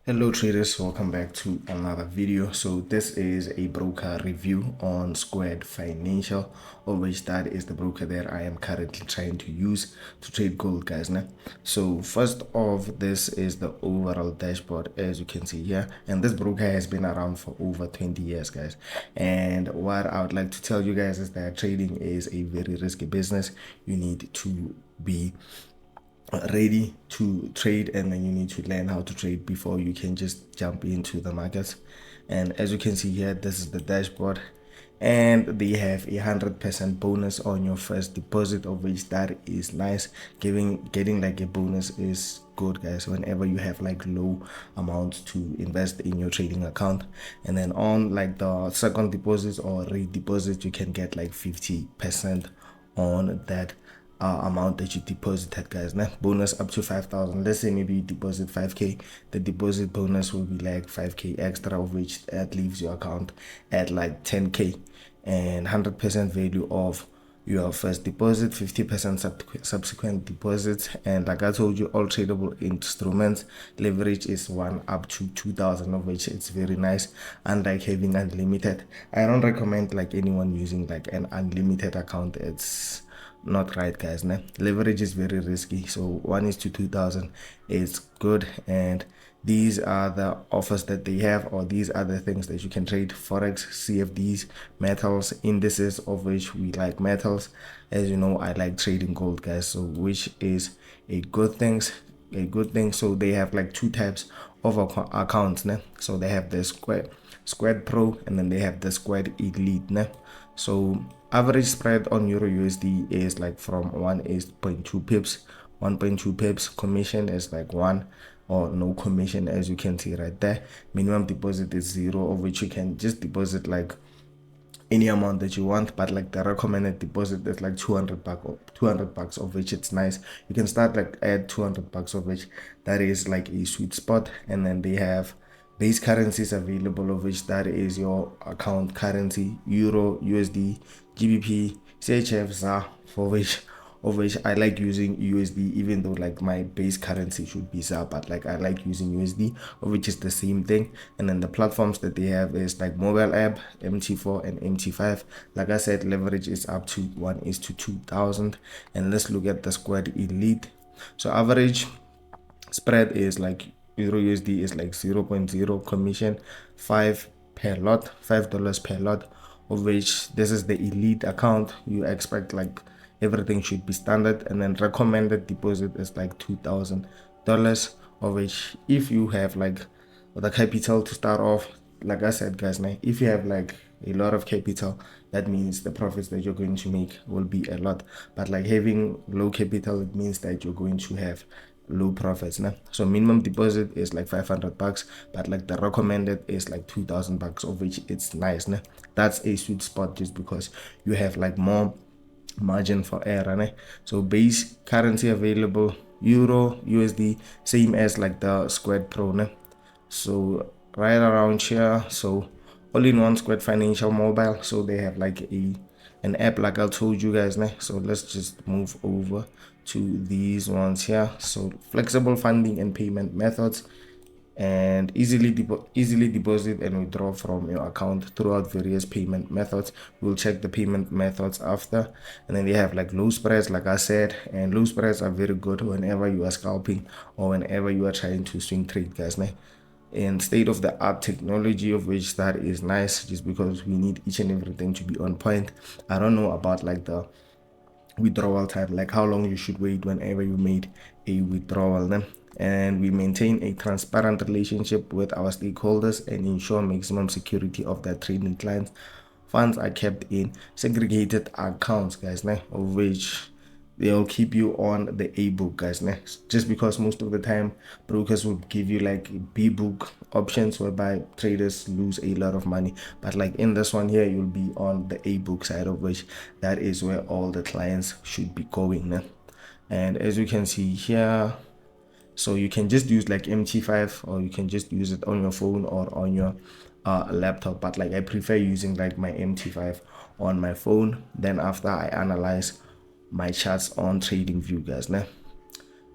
Hello traders, welcome back to another video. So this is a broker review on Squared Financial, of which that is the broker that I am currently trying to use to trade gold, guys. Now, so first off, this is the overall dashboard, as you can see here, and this broker has been around for over 20 years, guys. And what I would like to tell you guys is that trading is a very risky business. You need to be ready to trade, and then you need to learn how to trade before you can just jump into the markets. And as you can see here, this is the dashboard, and they have 100% bonus on your first deposit, of which that is nice. Getting like a bonus is good, guys, whenever you have like low amounts to invest in your trading account. And then on like the second deposit or redeposit, you can get like 50% on that amount that you deposited, guys. Now bonus up to 5,000. Let's say maybe you deposit 5k, the deposit bonus will be like 5k extra, of which that leaves your account at like 10k, and 100% value of your first deposit, 50% subsequent deposits. And like I told you, all tradable instruments, leverage is 1 up to 2,000, of which it's very nice. Unlike having unlimited, I don't recommend like anyone using like an unlimited account. It's not right, guys. Nah? Leverage is very risky, so 1 is to 2,000 is good. And these are the offers that they have, or these are the things that you can trade: forex, CFDs, metals, indices, of which we like metals. As you know, I like trading gold, guys, so which is a good thing. So they have like two types of accounts. Nah? So they have the Squared Pro, and then they have the Squared Elite. Nah? So average spread on Euro USD is like from 1.2 pips, 1.2 pips. Commission is like 1 or no commission, as you can see right there. Minimum deposit is 0, of which you can just deposit like any amount that you want, but like the recommended deposit is like 200 bucks, of which it's nice. You can start like at 200 bucks, of which that is like a sweet spot. And then they have base currencies available, of which that is your account currency: Euro, USD, GBP, CHF, ZAR, of which I like using USD, even though like my base currency should be ZAR, but like I like using USD, of which is the same thing. And then the platforms that they have is like mobile app, MT4 and MT5. Like I said, leverage is up to 1 is to 2,000. And let's look at the Squared Elite. So average spread is like Euro USD is like 0.0, commission $5 per lot, $5 per lot, of which this is the elite account. You expect like everything should be standard. And then recommended deposit is like $2,000, of which if you have like the capital to start off, like I said, guys, now if you have like a lot of capital, that means the profits that you're going to make will be a lot. But like having low capital, it means that you're going to have low profits. Nah? So minimum deposit is like 500 bucks, but like the recommended is like 2,000 bucks, of which it's nice. Nah? That's a sweet spot, just because you have like more margin for error. Nah? So base currency available: Euro, USD, same as like the Squared Pro. Nah? So right around here. So all-in-one Squared Financial mobile. So they have like an app, like I told you guys. Nah? So let's just move over to these ones here. So flexible funding and payment methods, and easily deposit and withdraw from your account throughout various payment methods. We'll check the payment methods after. And then they have like low spreads, like I said, and low spreads are very good whenever you are scalping or whenever you are trying to swing trade, guys. And state-of-the-art technology, of which that is nice, just because we need each and everything to be on point. I don't know about like the withdrawal time, like how long you should wait whenever you made a withdrawal. Then and we maintain a transparent relationship with our stakeholders and ensure maximum security of their trading clients. Funds are kept in segregated accounts, guys, of which they'll keep you on the A book, guys. Just because most of the time brokers will give you like B book options, whereby traders lose a lot of money. But like in this one here, you'll be on the A book side, of which that is where all the clients should be going. And as you can see here, so you can just use like MT5, or you can just use it on your phone or on your laptop. But like I prefer using like my MT5 on my phone. Then after I analyze my charts on TradingView, guys.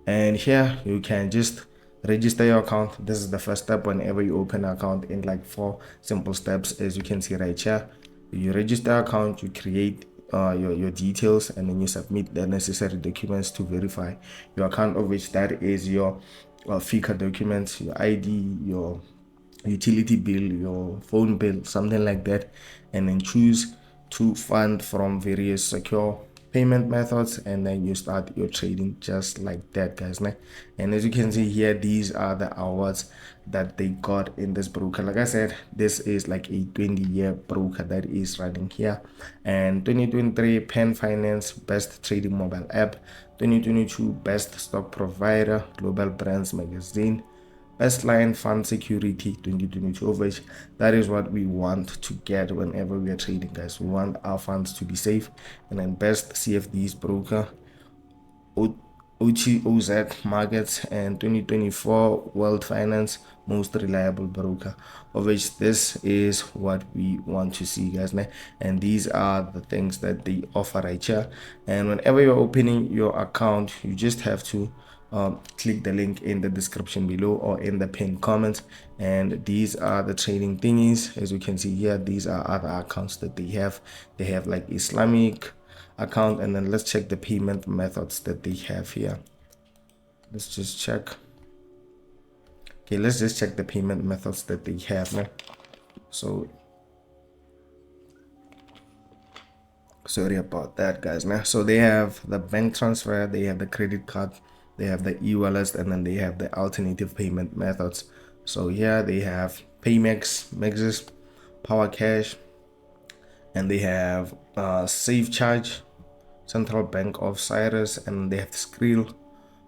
And here you can just register your account. This is the first step whenever you open an account, in like 4 simple steps, as you can see right here. You register account, you create your details, and then you submit the necessary documents to verify your account, of which that is your FICA documents, your ID, your utility bill, your phone bill, something like that, and then choose to fund from various secure payment methods, and then you start your trading just like that, guys. And as you can see here, these are the awards that they got in this broker. Like I said, this is like a 20-year broker that is running here. And 2023 Pen Finance Best Trading Mobile App, 2022 Best Stock Provider, Global Brands Magazine, Best Client Fund Security 2022, of which that is what we want to get whenever we are trading, guys. We want our funds to be safe. And then Best CFDs Broker, OTOZ Markets, and 2024 World Finance Most Reliable Broker, of which this is what we want to see, guys. And these are the things that they offer right here. And whenever you're opening your account, you just have to click the link in the description below or in the pinned comments, and these are the trading thingies. As you can see here, these are other accounts that they have. They have like Islamic account, and then let's check the payment methods that they have here. Let's just check. Okay, let's just check the payment methods that they have. So sorry about that, guys. So they have the bank transfer, they have the credit card, they have the e-wallet, and then they have the alternative payment methods. So here they have Paymex, Mexis, Power Cash, and they have Safe Charge, Central Bank of Cyrus, and they have Skrill,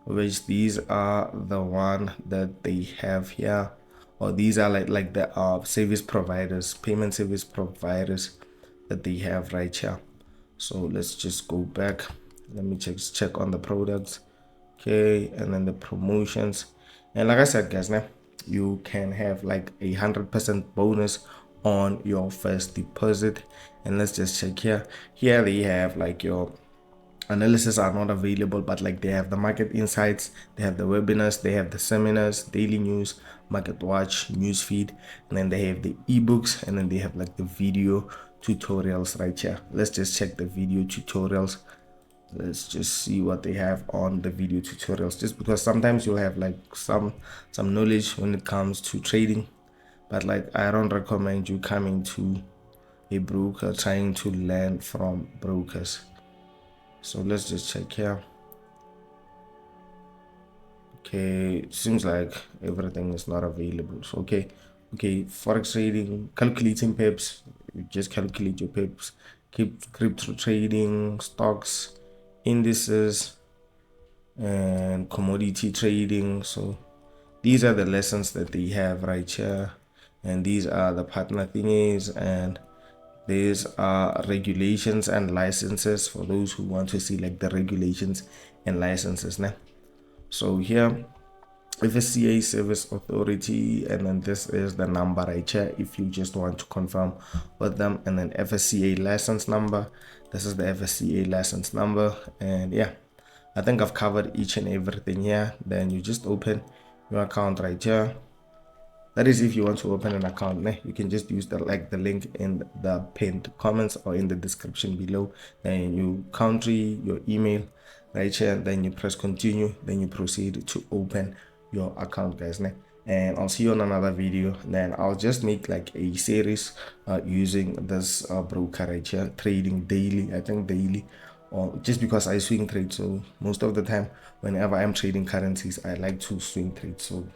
which these are the one that they have here, or these are like the service providers, payment service providers that they have right here. So let's just go back. Let me check on the products. Okay, and then the promotions. And like I said, guys, now you can have like 100% bonus on your first deposit. And let's just check here. Here they have like your analysis are not available, but like they have the market insights, they have the webinars, they have the seminars, daily news, market watch, news feed, and then they have the ebooks, and then they have like the video tutorials right here. Let's just check the video tutorials. Let's just see what they have on the video tutorials, just because sometimes you'll have like some knowledge when it comes to trading, but like I don't recommend you coming to a broker trying to learn from brokers. So let's just check here. Okay, it seems like everything is not available. So okay, forex trading, calculating pips, you just calculate your pips. Keep crypto trading, stocks, indices, and commodity trading. So these are the lessons that they have right here, and these are the partner thingies, and these are regulations and licenses for those who want to see like the regulations and licenses now. So here, FSCA Service Authority, and then this is the number right here if you just want to confirm with them, and then FSCA license number. This is the FSCA license number, and yeah, I think I've covered each and everything here. Then you just open your account right here. That is if you want to open an account. You can just use the link in the pinned comments or in the description below. Then you country your email right here, then you press continue, then you proceed to open your account, guys. And I'll see you on another video. Then I'll just make like a series using this broker right here, trading daily, I think daily, or just because I swing trade. So most of the time whenever I'm trading currencies, I like to swing trade, so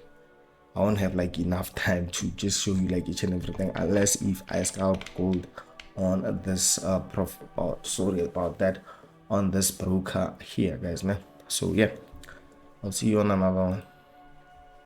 I won't have like enough time to just show you like each and everything, unless if I scalp gold on this sorry about that, on this broker here, guys. So yeah, I'll see you on another one.